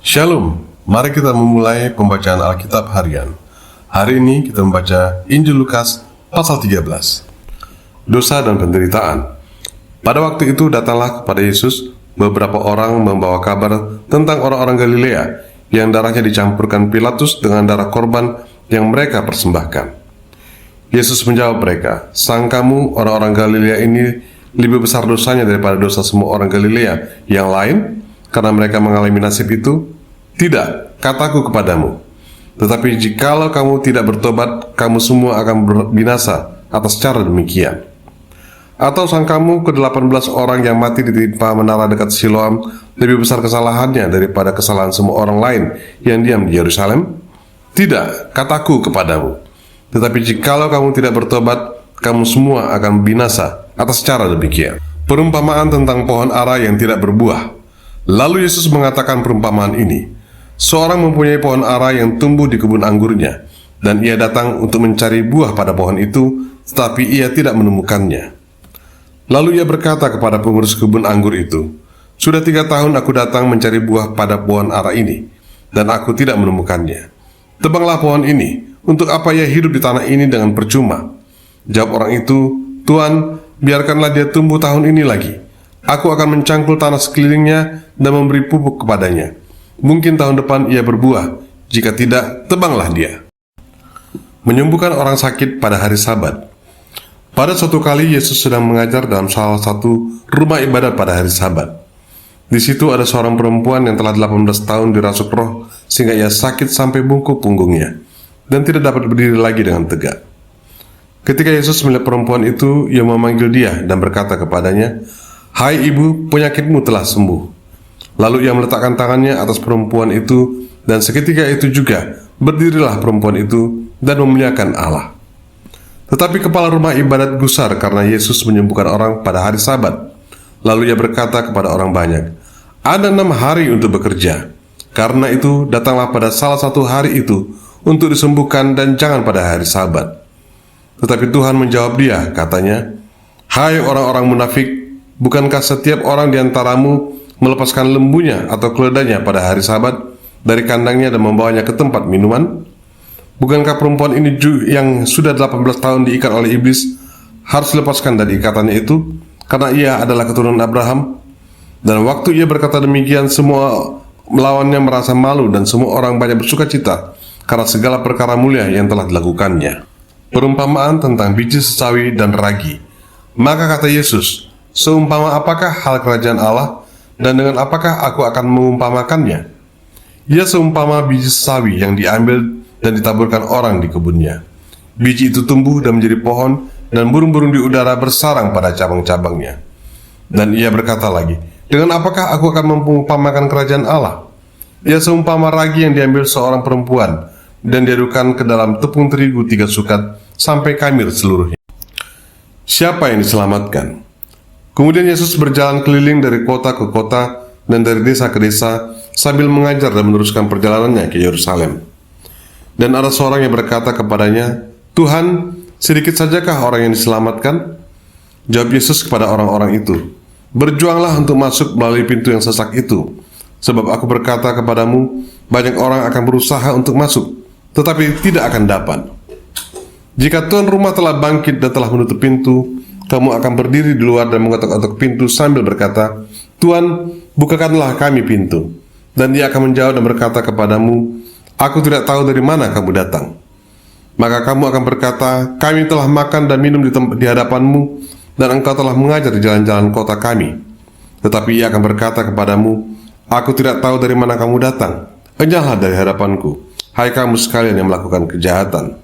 Shalom, mari kita memulai pembacaan Alkitab harian. Hari ini kita membaca Injil Lukas pasal 13. Dosa dan penderitaan. Pada waktu itu datanglah kepada Yesus beberapa orang membawa kabar tentang orang-orang Galilea yang darahnya dicampurkan Pilatus dengan darah korban yang mereka persembahkan. Yesus menjawab mereka, "Sang kamu orang-orang Galilea ini lebih besar dosanya daripada dosa semua orang Galilea yang lain, karena mereka mengalami nasib itu? Tidak, kataku kepadamu. Tetapi jikalau kamu tidak bertobat, kamu semua akan binasa atas cara demikian. Atau sangkamu ke-18 orang yang mati ditimpa menara dekat Siloam lebih besar kesalahannya daripada kesalahan semua orang lain yang diam di Yerusalem? Tidak, kataku kepadamu. Tetapi jikalau kamu tidak bertobat, kamu semua akan binasa atas cara demikian." Perumpamaan tentang pohon ara yang tidak berbuah. Lalu Yesus mengatakan perumpamaan ini. Seorang mempunyai pohon ara yang tumbuh di kebun anggurnya, dan ia datang untuk mencari buah pada pohon itu, tetapi ia tidak menemukannya. Lalu ia berkata kepada pengurus kebun anggur itu, "Sudah 3 tahun aku datang mencari buah pada pohon ara ini, dan aku tidak menemukannya. Tebanglah pohon ini, untuk apa ia hidup di tanah ini dengan percuma?" Jawab orang itu, "Tuan, biarkanlah dia tumbuh tahun ini lagi. Aku akan mencangkul tanah sekelilingnya dan memberi pupuk kepadanya. Mungkin tahun depan ia berbuah, jika tidak, tebanglah dia." Menyembuhkan orang sakit pada hari Sabat. Pada suatu kali Yesus sedang mengajar dalam salah satu rumah ibadat pada hari Sabat. Di situ ada seorang perempuan yang telah 18 tahun dirasuk roh, sehingga ia sakit sampai bungkuk punggungnya, dan tidak dapat berdiri lagi dengan tegak. Ketika Yesus melihat perempuan itu, ia memanggil dia dan berkata kepadanya, "Hai ibu, penyakitmu telah sembuh." Lalu ia meletakkan tangannya atas perempuan itu, dan seketika itu juga berdirilah perempuan itu dan memuliakan Allah. Tetapi kepala rumah ibadat gusar karena Yesus menyembuhkan orang pada hari Sabat. Lalu ia berkata kepada orang banyak, "Ada 6 hari untuk bekerja. Karena itu datanglah pada salah satu hari itu untuk disembuhkan dan jangan pada hari Sabat." Tetapi Tuhan menjawab dia, katanya, "Hai orang-orang munafik, bukankah setiap orang di antaramu melepaskan lembunya atau keledainya pada hari Sabat dari kandangnya dan membawanya ke tempat minuman? Bukankah perempuan ini yang sudah 18 tahun diikat oleh iblis harus dilepaskan dari ikatannya itu, karena ia adalah keturunan Abraham?" Dan waktu ia berkata demikian, semua melawannya merasa malu dan semua orang banyak bersuka cita karena segala perkara mulia yang telah dilakukannya. Perumpamaan tentang biji sesawi dan ragi. Maka kata Yesus, "Seumpama apakah hal kerajaan Allah, dan dengan apakah aku akan mengumpamakannya? Ia seumpama biji sawi yang diambil dan ditaburkan orang di kebunnya. Biji itu tumbuh dan menjadi pohon, dan burung-burung di udara bersarang pada cabang-cabangnya." Dan ia berkata lagi, "Dengan apakah aku akan mengumpamakan kerajaan Allah? Ia seumpama ragi yang diambil seorang perempuan, dan diadukkan ke dalam tepung terigu 3 sukat, sampai kamir seluruhnya." Siapa yang diselamatkan? Kemudian Yesus berjalan keliling dari kota ke kota dan dari desa ke desa sambil mengajar dan meneruskan perjalanannya ke Yerusalem. Dan ada seorang yang berkata kepadanya, "Tuhan, sedikit sajakah orang yang diselamatkan?" Jawab Yesus kepada orang-orang itu, "Berjuanglah untuk masuk melalui pintu yang sesak itu, sebab aku berkata kepadamu, banyak orang akan berusaha untuk masuk, tetapi tidak akan dapat. Jika tuan rumah telah bangkit dan telah menutup pintu, kamu akan berdiri di luar dan mengetuk-ketuk pintu sambil berkata, 'Tuan, bukakanlah kami pintu.' Dan dia akan menjawab dan berkata kepadamu, 'Aku tidak tahu dari mana kamu datang.' Maka kamu akan berkata, 'Kami telah makan dan minum di hadapanmu, dan engkau telah mengajar di jalan-jalan kota kami.' Tetapi ia akan berkata kepadamu, 'Aku tidak tahu dari mana kamu datang. Enyahlah dari hadapanku, hai kamu sekalian yang melakukan kejahatan.'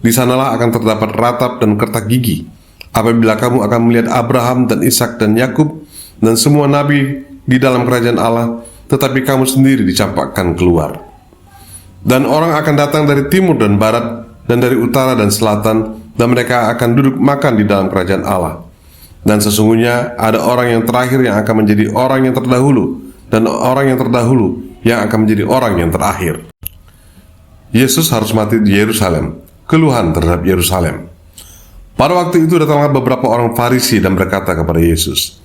Di sanalah akan terdapat ratap dan kertak gigi, apabila kamu akan melihat Abraham dan Ishak dan Yakub dan semua nabi di dalam kerajaan Allah, tetapi kamu sendiri dicampakkan keluar. Dan orang akan datang dari timur dan barat, dan dari utara dan selatan, dan mereka akan duduk makan di dalam kerajaan Allah. Dan sesungguhnya ada orang yang terakhir yang akan menjadi orang yang terdahulu, dan orang yang terdahulu yang akan menjadi orang yang terakhir." Yesus harus mati di Yerusalem. Keluhan terhadap Yerusalem. Pada waktu itu datanglah beberapa orang Farisi dan berkata kepada Yesus,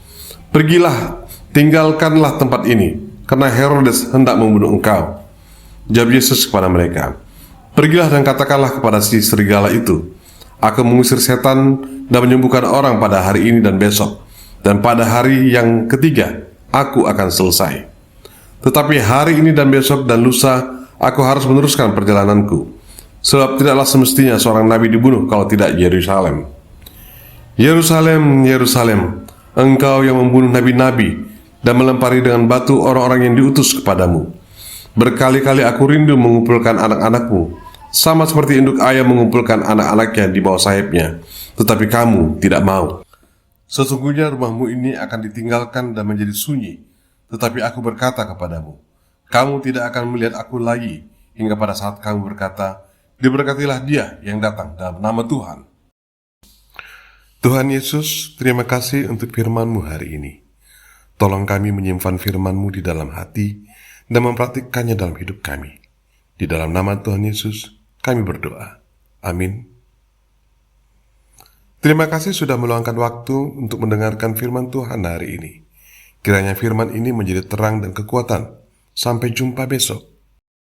"Pergilah, tinggalkanlah tempat ini, karena Herodes hendak membunuh engkau." Jawab Yesus kepada mereka, "Pergilah dan katakanlah kepada si serigala itu, Aku mengusir setan dan menyembuhkan orang pada hari ini dan besok, dan pada hari yang ketiga aku akan selesai. Tetapi hari ini dan besok dan lusa aku harus meneruskan perjalananku, sebab tidaklah semestinya seorang nabi dibunuh kalau tidak Yerusalem. Yerusalem, Yerusalem, engkau yang membunuh nabi-nabi dan melempari dengan batu orang-orang yang diutus kepadamu. Berkali-kali aku rindu mengumpulkan anak-anakmu, sama seperti induk ayam mengumpulkan anak-anaknya di bawah sayapnya, tetapi kamu tidak mau. Sesungguhnya rumahmu ini akan ditinggalkan dan menjadi sunyi, tetapi aku berkata kepadamu, kamu tidak akan melihat aku lagi, hingga pada saat kamu berkata, diberkatilah dia yang datang dalam nama Tuhan." Tuhan Yesus, terima kasih untuk firman-Mu hari ini. Tolong kami menyimpan firman-Mu di dalam hati dan mempraktikkannya dalam hidup kami. Di dalam nama Tuhan Yesus, kami berdoa. Amin. Terima kasih sudah meluangkan waktu untuk mendengarkan firman Tuhan hari ini. Kiranya firman ini menjadi terang dan kekuatan. Sampai jumpa besok.